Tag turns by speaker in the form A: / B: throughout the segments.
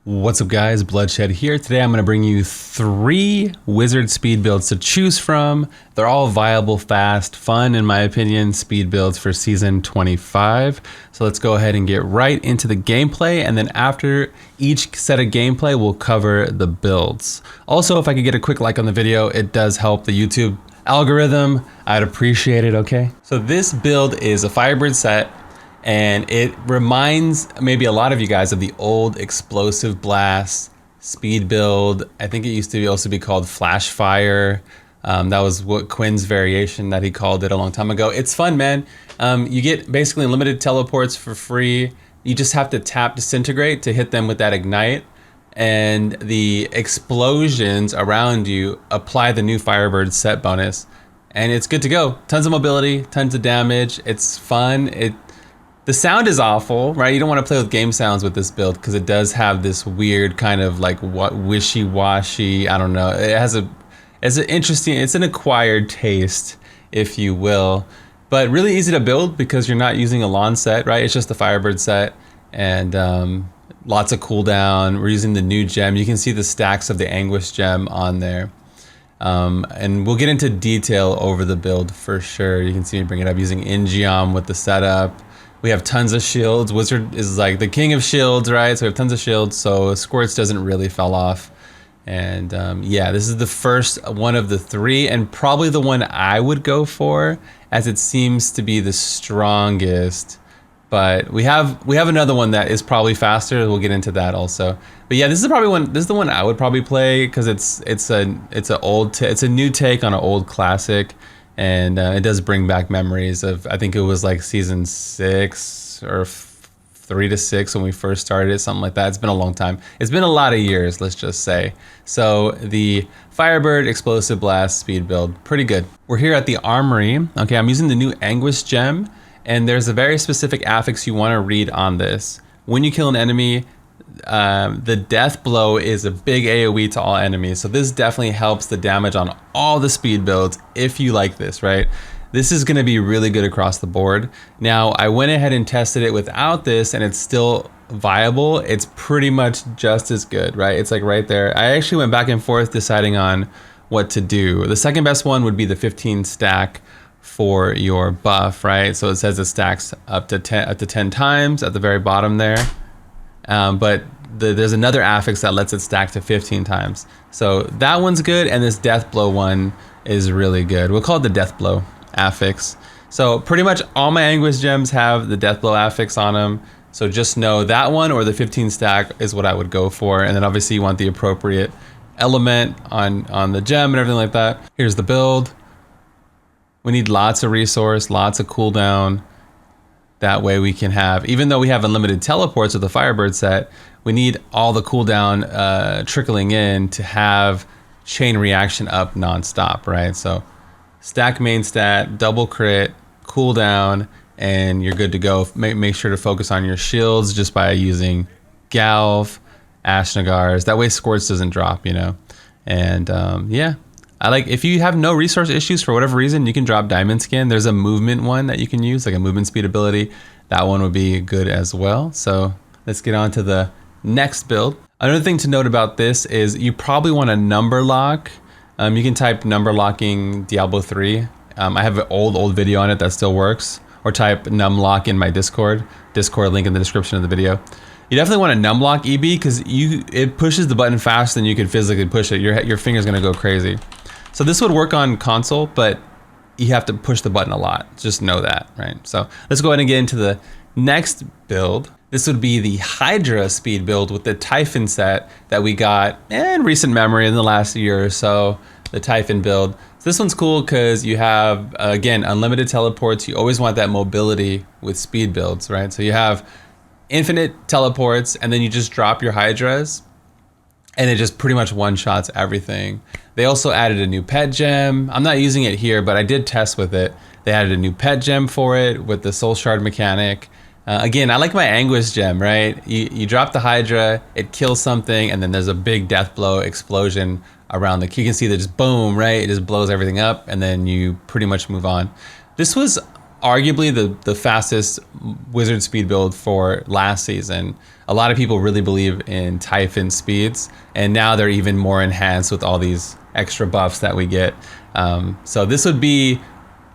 A: What's up guys, Bloodshed here. Today I'm going to bring you 3 wizard speed builds to choose from. They're all viable, fast, fun, in my opinion, speed builds for season 25. So let's go ahead and get right into the gameplay, and then after each set of gameplay we'll cover the builds. Also, if I could get a quick like on the video, it does help the YouTube algorithm. I'd appreciate it, okay? So this build is a Firebird set, and it reminds maybe a lot of you guys of the old Explosive Blast speed build. I think it used to also be called Flash Fire. That was what Quinn's variation that he called it a long time ago. It's fun, man. You get basically unlimited teleports for free. You just have to tap Disintegrate to hit them with that Ignite. And the explosions around you apply the new Firebird set bonus. And it's good to go. Tons of mobility, tons of damage. It's fun. The sound is awful, right? You don't want to play with game sounds with this build because it does have this weird kind of like wishy-washy, I don't know. It's an interesting, it's an acquired taste, if you will. But really easy to build because you're not using a lawn set, right? It's just the Firebird set, and lots of cooldown. We're using the new gem. You can see the stacks of the Anguish gem on there. And we'll get into detail over the build for sure. You can see me bring it up using Ingeom with the setup. We have tons of shields. Wizard is like the king of shields, right? So we have tons of shields, so Squirts doesn't really fall off. And yeah, this is the first one of the 3, and probably the one I would go for, as it seems to be the strongest. But we have another one that is probably faster. We'll get into that also. But yeah, this is the one I would probably play because it's a new take on an old classic. And it does bring back memories of, I think it was like season 6 or 3 to 6 when we first started it, something like that. It's been a long time. It's been a lot of years, let's just say. So the Firebird Explosive Blast speed build, pretty good. We're here at the Armory. Okay, I'm using the new Anguish gem, and there's a very specific affix you want to read on this. When you kill an enemy, the death blow is a big AoE to all enemies, so this definitely helps the damage on all the speed builds if you like this, right? This is going to be really good across the board. Now, I went ahead and tested it without this, and it's still viable. It's pretty much just as good, right? It's like right there. I actually went back and forth deciding on what to do. The second best one would be the 15 stack for your buff, right? So it says it stacks up to 10 times at the very bottom there. But there's another affix that lets it stack to 15 times. So that one's good, and this death blow one is really good. We'll call it the death blow affix. So pretty much all my Anguish gems have the death blow affix on them. So just know that one or the 15 stack is what I would go for. And then obviously you want the appropriate element on the gem and everything like that. Here's the build. We need lots of resource, lots of cooldown. That way we can have, even though we have unlimited teleports with the Firebird set, we need all the cooldown trickling in to have chain reaction up nonstop, right? So stack main stat, double crit, cooldown, and you're good to go. Make sure to focus on your shields just by using Galv, Ashnagars. That way Squirts doesn't drop, you know? And yeah. If you have no resource issues for whatever reason, you can drop Diamond Skin. There's a movement one that you can use, like a movement speed ability. That one would be good as well. So let's get on to the next build. Another thing to note about this is you probably want to number lock. You can type number locking Diablo 3. I have an old video on it that still works. Or type numlock in my Discord link in the description of the video. You definitely want to numlock EB because it pushes the button faster than you can physically push it. Your finger's gonna go crazy. So this would work on console, but you have to push the button a lot. Just know that, right? So let's go ahead and get into the next build. This would be the Hydra speed build with the Typhon set that we got in recent memory in the last year or so, the Typhon build. So this one's cool because you have, again, unlimited teleports. You always want that mobility with speed builds, right? So you have infinite teleports, and then you just drop your Hydras, and it just pretty much one-shots everything. They also added a new pet gem. I'm not using it here, but I did test with it. They added a new pet gem for it with the soul shard mechanic. Again, I like my Anguish gem, right? You drop the Hydra, it kills something, and then there's a big death blow explosion around the, you can see that just boom, right? It just blows everything up, and then you pretty much move on. This was arguably the fastest wizard speed build for last season. A lot of people really believe in Typhon speeds, and now they're even more enhanced with all these extra buffs that we get. So this would be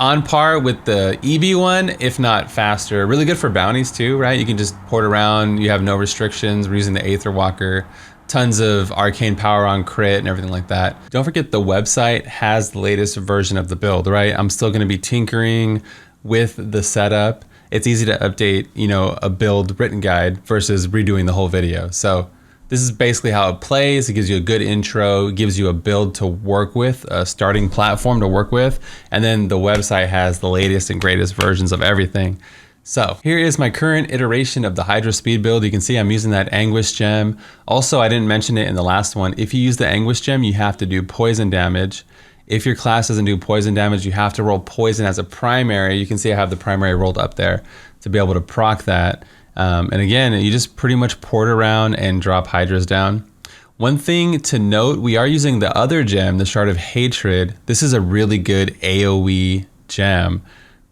A: on par with the EB one, if not faster. Really good for bounties too, right? You can just port around, you have no restrictions. We're using the Aether Walker, tons of arcane power on crit and everything like that. Don't forget the website has the latest version of the build, right? I'm still gonna be tinkering with the setup. It's easy to update, you know, a build written guide versus redoing the whole video. So this is basically how it plays. It gives you a good intro, it gives you a build to work with, a starting platform to work with, and then the website has the latest and greatest versions of everything. So here is my current iteration of the Hydra speed build. You can see I'm using that Anguish gem. Also, I didn't mention it in the last one. If you use the Anguish gem, you have to do poison damage. If your class doesn't do poison damage, you have to roll poison as a primary. You can see I have the primary rolled up there to be able to proc that. And again, you just pretty much port around and drop Hydras down. One thing to note, we are using the other gem, the Shard of Hatred. This is a really good AoE gem,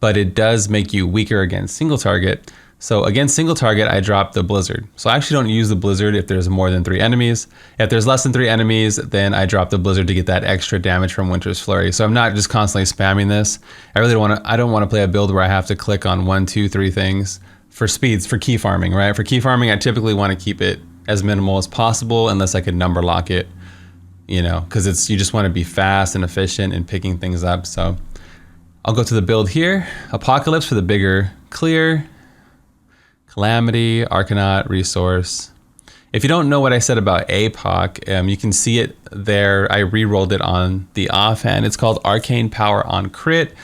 A: but it does make you weaker against single target. So against single target, I drop the Blizzard. So I actually don't use the Blizzard if there's more than 3 enemies. If there's less than 3 enemies, then I drop the Blizzard to get that extra damage from Winter's Flurry. So I'm not just constantly spamming this. I don't want to play a build where I have to click on 1, 2, 3 things for speeds, for key farming, right? For key farming, I typically want to keep it as minimal as possible unless I could number lock it, you know, because you just want to be fast and efficient in picking things up. So I'll go to the build here. Apocalypse for the bigger clear. Calamity, Arcanaut, Resource. If you don't know what I said about APOC, you can see it there. I re-rolled it on the offhand. It's called Arcane Power on Crit.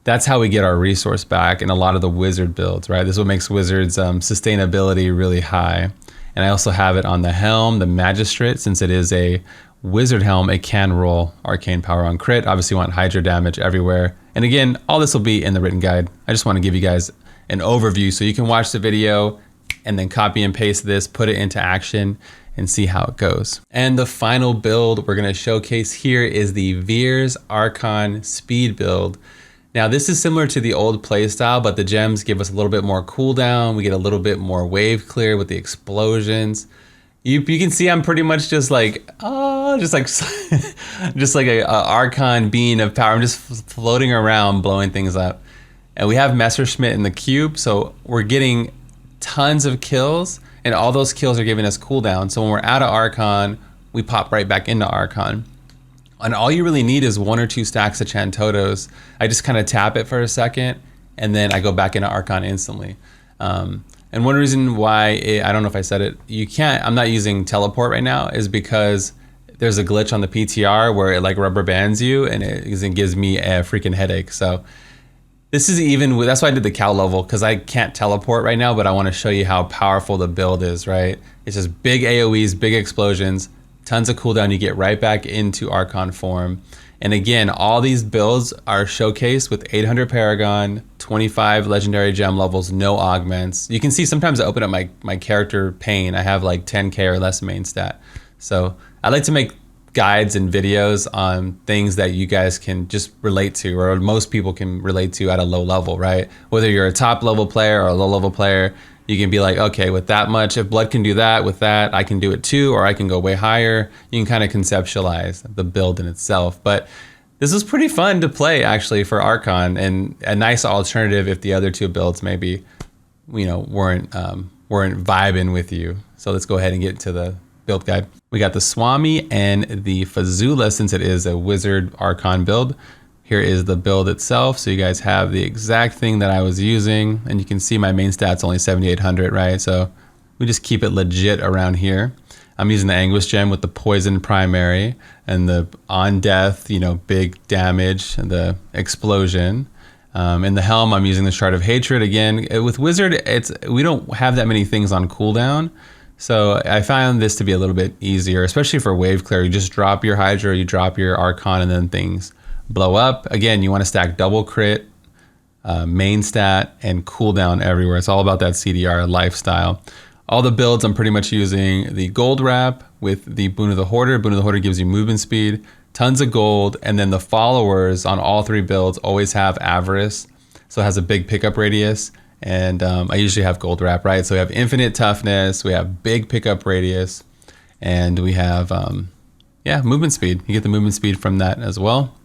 A: That's how we get our resource back in a lot of the wizard builds, right? This is what makes wizards sustainability really high. And I also have it on the helm, the Magistrate. Since it is a wizard helm, it can roll Arcane Power on Crit. Obviously you want Hydra damage everywhere. And again, all this will be in the written guide. I just want to give you guys an overview so you can watch the video and then copy and paste this, put it into action, and see how it goes. And the final build we're gonna showcase here is the Veers Archon speed build. Now this is similar to the old playstyle, but the gems give us a little bit more cooldown. We get a little bit more wave clear with the explosions. You can see I'm pretty much just like just like a Archon being of power. I'm just floating around, blowing things up. And we have Messerschmitt in the cube, so we're getting tons of kills, and all those kills are giving us cooldown. So when we're out of Archon, we pop right back into Archon. And all you really need is 1 or 2 stacks of Chantotos. I just kind of tap it for a second, and then I go back into Archon instantly. And one reason why, I don't know if I said it, I'm not using teleport right now, is because there's a glitch on the PTR where it like rubber bands you, and it gives me a freaking headache. So this is that's why I did the cow level, because I can't teleport right now, but I want to show you how powerful the build is, right? It's just big AoEs, big explosions, tons of cooldown. You get right back into Archon form. And again, all these builds are showcased with 800 Paragon, 25 legendary gem levels, no augments. You can see sometimes I open up my character pane. I have like 10K or less main stat. So I like to make guides and videos on things that you guys can just relate to, or most people can relate to at a low level, right? Whether you're a top level player or a low level player, you can be like, okay, with that much, if blood can do that, with that, I can do it too, or I can go way higher. You can kind of conceptualize the build in itself. But this is pretty fun to play actually for Archon, and a nice alternative if the other 2 builds maybe, you know, weren't vibing with you. So let's go ahead and get to the build guide. We got the Swami and the Fazula, since it is a wizard Archon build. Here is the build itself. So you guys have the exact thing that I was using, and you can see my main stat's only 7,800, right? So we just keep it legit around here. I'm using the Anguish gem with the poison primary and the on death, you know, big damage and the explosion. In the helm, I'm using the Shard of Hatred. Again, with wizard, we don't have that many things on cooldown. So I found this to be a little bit easier, especially for wave clear. You just drop your Hydra, you drop your Archon, and then things blow up. Again, you want to stack double crit, main stat, and cooldown everywhere. It's all about that CDR lifestyle. All the builds, I'm pretty much using the gold wrap with the Boon of the Hoarder. Boon of the Hoarder gives you movement speed, tons of gold, and then the followers on all 3 builds always have Avarice. so it has a big pickup radius. And I usually have gold wrap, right? So we have infinite toughness, we have big pickup radius, and we have, movement speed. You get the movement speed from that as well.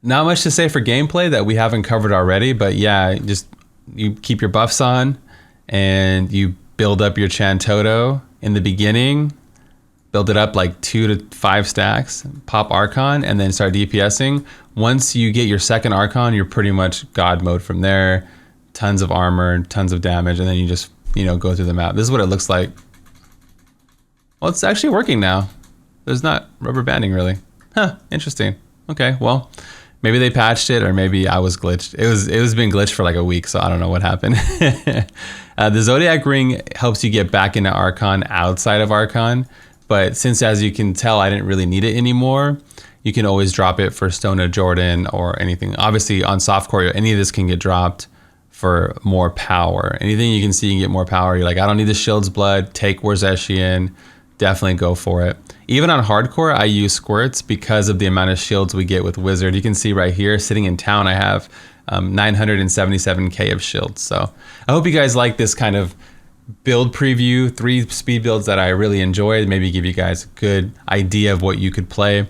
A: Not much to say for gameplay that we haven't covered already, but yeah, just you keep your buffs on, and you build up your Chantoto in the beginning, build it up like 2 to 5 stacks, pop Archon, and then start DPSing. Once you get your second Archon, you're pretty much God mode from there. Tons of armor, tons of damage, and then you just, go through the map. This is what it looks like. Well, it's actually working now. There's not rubber banding really. Huh, interesting. Okay, well, maybe they patched it, or maybe I was glitched. It was been glitched for like a week, so I don't know what happened. The Zodiac Ring helps you get back into Archon outside of Archon, but since, as you can tell, I didn't really need it anymore, you can always drop it for Stone of Jordan or anything. Obviously, on softcore, any of this can get dropped for more power. Anything you can see, you can get more power. You're like, I don't need the Shield's Blood, take Warzeshian, definitely go for it. Even on hardcore, I use squirts because of the amount of shields we get with Wizard. You can see right here, sitting in town, I have 977k of shields. So I hope you guys like this kind of build preview, 3 speed builds that I really enjoyed, maybe give you guys a good idea of what you could play.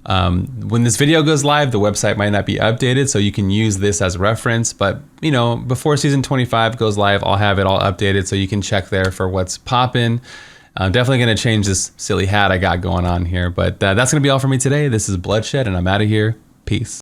A: When this video goes live, the website might not be updated, so you can use this as reference, but before season 25 goes live, I'll have it all updated so you can check there for what's popping. I'm definitely going to change this silly hat I got going on here, but that's going to be all for me today. This is Bloodshed, and I'm out of here. Peace.